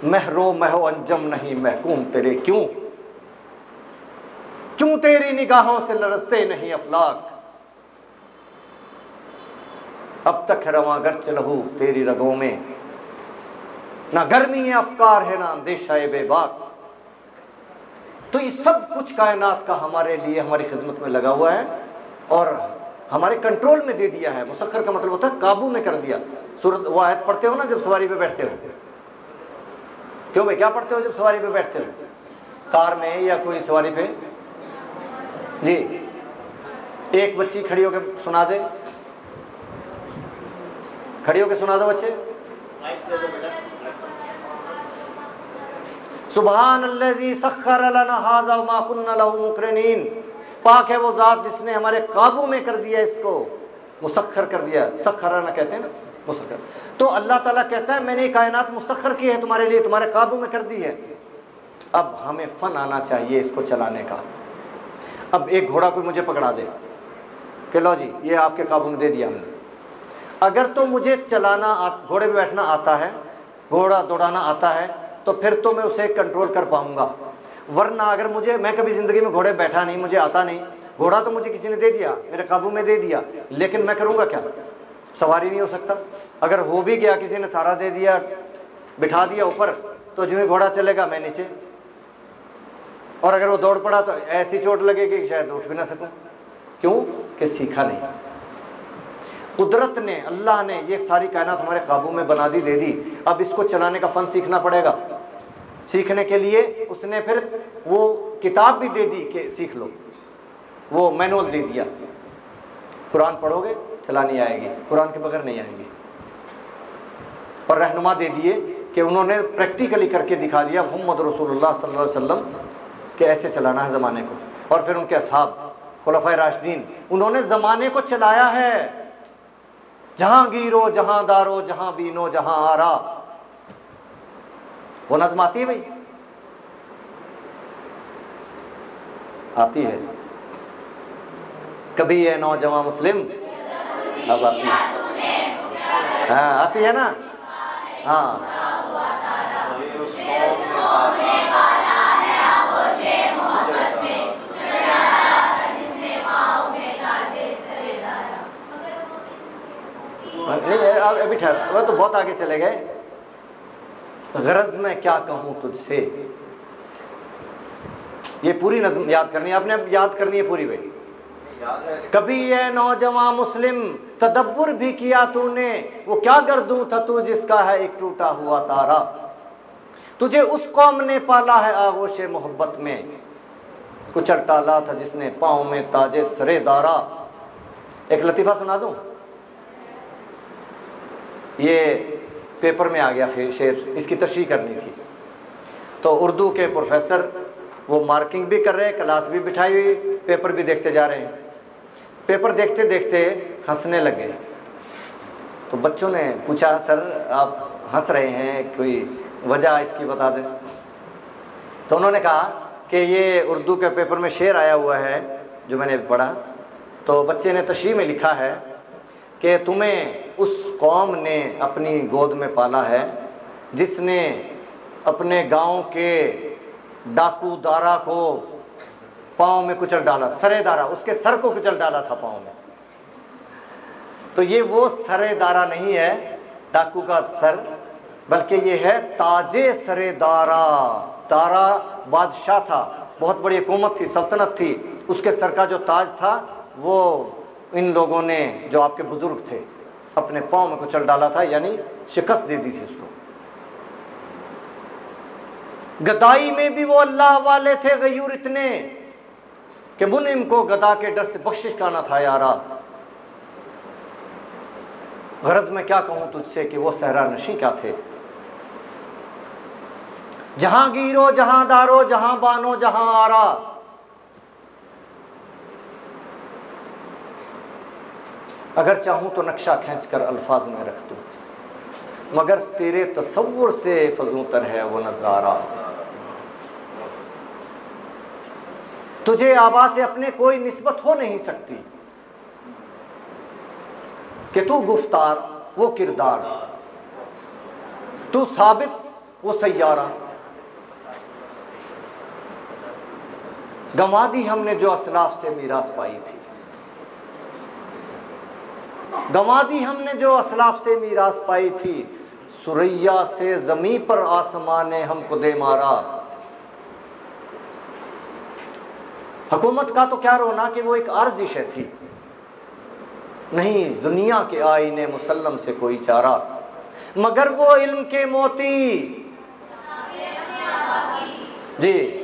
مہرو مہو انجم نہیں محکوم تیرے کیوں تیری نگاہوں سے لرزتے نہیں افلاک، اب تک ہے رواں گرچہ لہو تیری رگوں میں، نہ گرمی افکار ہے نہ اندیشہ بے باک۔ تو یہ سب کچھ کائنات کا ہمارے لیے ہماری خدمت میں لگا ہوا ہے اور ہمارے کنٹرول میں دے دیا ہے۔ مسخر کا مطلب ہوتا ہے قابو میں کر دیا۔ سورۃ وہ آیت پڑھتے ہو نا جب سواری پہ بیٹھتے ہو، کیوں بھائی کیا پڑھتے ہو جب سواری پہ بیٹھتے ہو؟ کار میں یا کوئی سواری پہ؟ جی ایک بچی کھڑی ہو کے سنا دے، کھڑی ہو کے سنا دو بچے۔ سبحان الذی سخر لنا ھذا وما كنا له مقرنین، پاک ہے وہ ذات جس نے ہمارے قابو میں کر دیا اس کو، مسخر کر دیا۔ سخرنا کہتے ہیں نا، مسخر۔ تو اللہ تعالیٰ کہتا ہے میں نے یہ کائنات مسخر کی ہے تمہارے لیے، تمہارے قابو میں کر دی ہے۔ اب ہمیں فن آنا چاہیے اس کو چلانے کا۔ اب ایک گھوڑا کوئی مجھے پکڑا دے کہ لو جی یہ آپ کے قابو میں دے دیا ہم نے، اگر تو مجھے چلانا گھوڑے پہ بیٹھنا آتا ہے، گھوڑا دوڑانا آتا ہے، تو پھر تو میں اسے کنٹرول کر پاؤں گا، ورنہ اگر میں کبھی زندگی میں گھوڑے بیٹھا نہیں، مجھے آتا نہیں، گھوڑا تو مجھے کسی نے دے دیا، میرے قابو میں دے دیا، لیکن میں کروں گا کیا؟ سواری نہیں ہو سکتا۔ اگر ہو بھی گیا، کسی نے سہارا دے دیا، بٹھا دیا اوپر، تو جو ہی گھوڑا چلے گا میں نیچے، اور اگر وہ دوڑ پڑا تو ایسی چوٹ لگے گی کہ شاید اٹھ بھی نہ سکوں۔ کیوں کہ سیکھا نہیں۔ قدرت نے، اللہ نے یہ ساری کائنات ہمارے قابو میں بنا دی، دے دی، اب اس کو چلانے کا فن سیکھنا پڑے گا۔ سیکھنے کے لیے اس نے پھر وہ کتاب بھی دے دی کہ سیکھ لو، وہ مینول دے دیا، قرآن پڑھو گے چلانی آئے گی، قرآن کے بغیر نہیں آئے گی، اور رہنما دے دیے کہ انہوں نے پریکٹیکلی کر کے دکھا دیا محمد رسول اللہ صلی اللہ علیہ وسلم کہ ایسے چلانا ہے زمانے کو، اور پھر ان کے اصحاب خلفائے راشدین، انہوں نے زمانے کو چلایا ہے۔ جہاں گیرو جہاں دارو جہاں بینو جہاں آرا، وہ نظم آتی ہے بھائی؟ آتی ہے کبھی یہ نوجوان مسلم، اب آتی ہے، ہاں آتی ہے نا، ہاں ابھی ٹھہر، وہ تو بہت آگے چلے گئے۔ غرض میں کیا کہوں تجھ سے، یہ پوری نظم یاد کرنی ہے آپ نے، اب یاد کرنی ہے پوری بھائی۔ کبھی یہ نوجوان مسلم تدبر بھی کیا تو نے، وہ کیا گردوں تھا تو جس کا ہے ایک ٹوٹا ہوا تارا، تجھے اس قوم نے پالا ہے آغوش محبت میں، کچل ڈالا تھا جس نے پاؤں میں تاج سرے دارا۔ ایک لطیفہ سنا دوں، یہ پیپر میں آ گیا شعر، اس کی تشریح کرنی تھی، تو اردو کے پروفیسر وہ مارکنگ بھی کر رہے، کلاس بھی بٹھائی ہوئی، پیپر بھی دیکھتے جا رہے ہیں۔ پیپر دیکھتے دیکھتے ہنسنے لگے، تو بچوں نے پوچھا سر آپ ہنس رہے ہیں، کوئی وجہ اس کی بتا دیں۔ تو انہوں نے کہا کہ یہ اردو کے پیپر میں شعر آیا ہوا ہے جو میں نے پڑھا، تو بچے نے تشریح میں لکھا ہے کہ تمہیں اس قوم نے اپنی گود میں پالا ہے جس نے اپنے گاؤں کے ڈاکو دارا کو پاؤں میں کچل ڈالا، سرے دارا، اس کے سر کو کچل ڈالا تھا پاؤں میں۔ تو یہ وہ سرے دارا نہیں ہے ڈاکو کا سر، بلکہ یہ ہے تاج سرے دارا۔ دارا بادشاہ تھا، بہت بڑی حکومت تھی، سلطنت تھی، اس کے سر کا جو تاج تھا وہ ان لوگوں نے جو آپ کے بزرگ تھے اپنے پاؤں میں کچل ڈالا تھا، یعنی شکست دے دی تھی اس کو۔ گدائی میں بھی وہ اللہ والے تھے غیور اتنے کہ منعم کو گدا کے ڈر سے بخشش کا نہ تھا یارا۔ غرض میں کیا کہوں تجھ سے کہ وہ صحرا نشیں کیا تھے، جہاں گیرو جہاں دارو جہاں بانو جہاں آرا۔ اگر چاہوں تو نقشہ کھینچ کر الفاظ میں رکھ دوں، مگر تیرے تصور سے فزوں تر ہے وہ نظارہ۔ تجھے آبا سے اپنے کوئی نسبت ہو نہیں سکتی کہ تو گفتار وہ کردار، تو ثابت وہ سیارہ گنوا دی ہم نے جو اسلاف سے میراث پائی تھی، گنوا دی ہم نے جو اسلاف سے میراث پائی تھی، سریا سے زمین پر آسمان نے ہم کو دے مارا۔ حکومت کا تو کیا رونا کہ وہ ایک عارضی شے تھی، نہیں دنیا کے آئینے مسلم سے کوئی چارہ، مگر وہ علم کے موتی۔ جی